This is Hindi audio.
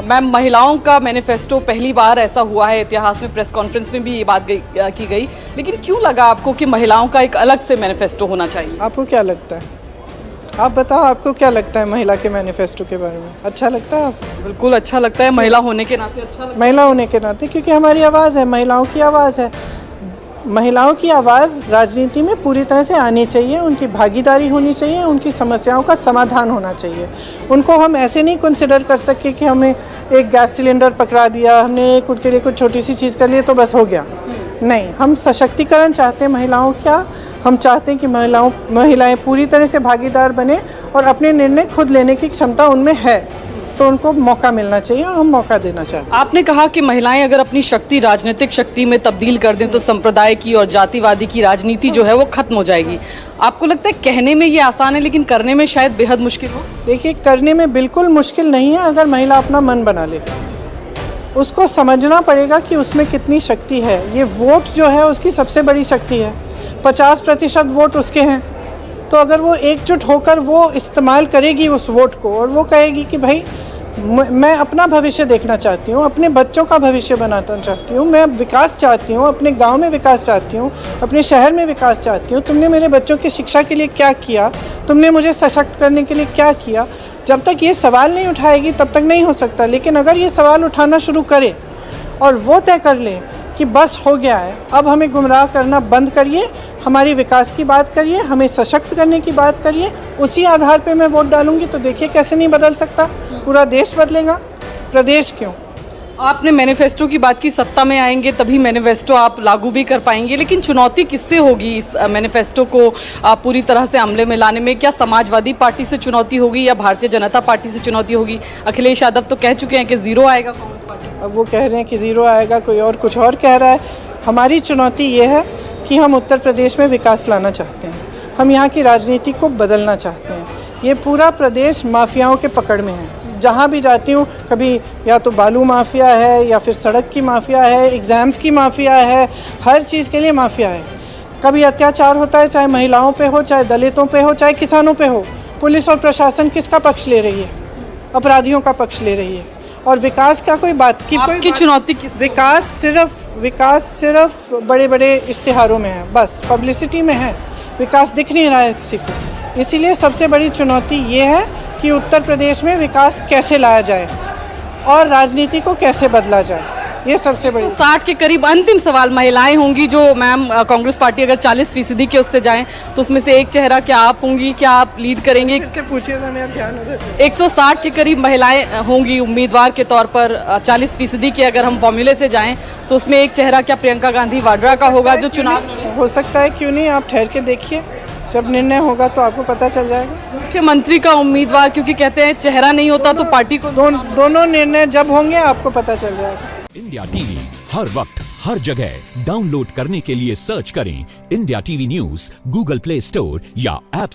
मैम, महिलाओं का मैनिफेस्टो पहली बार ऐसा हुआ है इतिहास में, प्रेस कॉन्फ्रेंस में भी ये बात की गई, लेकिन क्यों लगा आपको कि महिलाओं का एक अलग से मैनिफेस्टो होना चाहिए? आपको क्या लगता है? आप बताओ, आपको क्या लगता है महिला के मैनिफेस्टो के बारे में? अच्छा लगता है आपको? बिल्कुल अच्छा लगता है, महिला होने के नाते अच्छा लगता है। महिला होने के नाते, क्योंकि हमारी आवाज़ है, महिलाओं की आवाज़ है। महिलाओं की आवाज़ राजनीति में पूरी तरह से आनी चाहिए, उनकी भागीदारी होनी चाहिए, उनकी समस्याओं का समाधान होना चाहिए। उनको हम ऐसे नहीं कंसिडर कर सकते कि हमने एक गैस सिलेंडर पकड़ा दिया, हमने एक उनके लिए कुछ छोटी सी चीज़ कर ली तो बस हो गया। नहीं, हम सशक्तिकरण चाहते हैं महिलाओं का। हम चाहते हैं कि महिलाएं पूरी तरह से भागीदार बने और अपने निर्णय खुद लेने की क्षमता उनमें है, तो उनको मौका मिलना चाहिए और हम मौका देना चाहते हैं। आपने कहा कि महिलाएं अगर अपनी शक्ति राजनीतिक शक्ति में तब्दील कर दें तो संप्रदाय की और जातिवादी की राजनीति जो है वो खत्म हो जाएगी। आपको लगता है कहने में ये आसान है लेकिन करने में शायद बेहद मुश्किल हो? देखिए, करने में बिल्कुल मुश्किल नहीं है अगर महिला अपना मन बना ले। उसको समझना पड़ेगा कि उसमें कितनी शक्ति है। ये वोट जो है उसकी सबसे बड़ी शक्ति है। 50% वोट उसके हैं, तो अगर वो एकजुट होकर वो इस्तेमाल करेगी उस वोट को और वो कहेगी कि भाई मैं अपना भविष्य देखना चाहती हूँ, अपने बच्चों का भविष्य बनाना चाहती हूँ, मैं विकास चाहती हूँ, अपने गांव में विकास चाहती हूँ, अपने शहर में विकास चाहती हूँ, तुमने मेरे बच्चों की शिक्षा के लिए क्या किया, तुमने मुझे सशक्त करने के लिए क्या किया। जब तक ये सवाल नहीं उठाएगी तब तक नहीं हो सकता। लेकिन अगर ये सवाल उठाना शुरू करे और वो तय कर ले कि बस हो गया है, अब हमें गुमराह करना बंद करिए, हमारी विकास की बात करिए, हमें सशक्त करने की बात करिए, उसी आधार पे मैं वोट डालूंगी, तो देखिए कैसे नहीं बदल सकता। पूरा देश बदलेगा, प्रदेश क्यों। आपने मैनिफेस्टो की बात की, सत्ता में आएंगे तभी मैनिफेस्टो आप लागू भी कर पाएंगे, लेकिन चुनौती किससे होगी इस मैनिफेस्टो को पूरी तरह से अमले में लाने में? क्या समाजवादी पार्टी से चुनौती होगी या भारतीय जनता पार्टी से चुनौती होगी? अखिलेश यादव तो कह चुके हैं कि जीरो आएगा कांग्रेस पार्टी। अब वो कह रहे हैं कि ज़ीरो आएगा, कोई और कुछ और कह रहा है। हमारी चुनौती ये है कि हम उत्तर प्रदेश में विकास लाना चाहते हैं, हम यहाँ की राजनीति को बदलना चाहते हैं। ये पूरा प्रदेश माफियाओं के पकड़ में है। जहाँ भी जाती हूँ, कभी या तो बालू माफिया है या फिर सड़क की माफिया है, एग्ज़ाम्स की माफिया है, हर चीज़ के लिए माफिया है। कभी अत्याचार होता है, चाहे महिलाओं पे हो, चाहे दलितों पे हो, चाहे किसानों पे हो। पुलिस और प्रशासन किसका पक्ष ले रही है? अपराधियों का पक्ष ले रही है। और विकास का कोई बात की आपकी चुनौती किस? विकास सिर्फ बड़े बड़े इश्तिहारों में है, बस पब्लिसिटी में है, विकास दिख नहीं रहा है किसी को। इसीलिए सबसे बड़ी चुनौती ये है कि उत्तर प्रदेश में विकास कैसे लाया जाए और राजनीति को कैसे बदला जाए, ये सबसे बड़ी। 160 के करीब अंतिम सवाल महिलाएं होंगी जो मैम कांग्रेस पार्टी अगर 40% के उससे जाएं तो उसमें से एक चेहरा क्या आप होंगी, क्या आप लीड करेंगे? इससे पूछिए तो मेरा ध्यान हो जाता है। 160 के करीब महिलाएं होंगी उम्मीदवार के तौर पर। 40% के अगर हम फॉर्मूले से जाएं तो उसमें एक चेहरा क्या प्रियंका गांधी वाड्रा का होगा जो चुनाव हो सकता है, क्यों नहीं। आप ठहर के देखिए, जब निर्णय होगा तो आपको पता चल जाएगा। मुख्यमंत्री का उम्मीदवार, क्योंकि कहते हैं चेहरा नहीं होता तो पार्टी को दोनों निर्णय जब होंगे आपको पता चल जाएगा। इंडिया टीवी हर वक्त हर जगह डाउनलोड करने के लिए सर्च करें India TV news Google play store या ऐप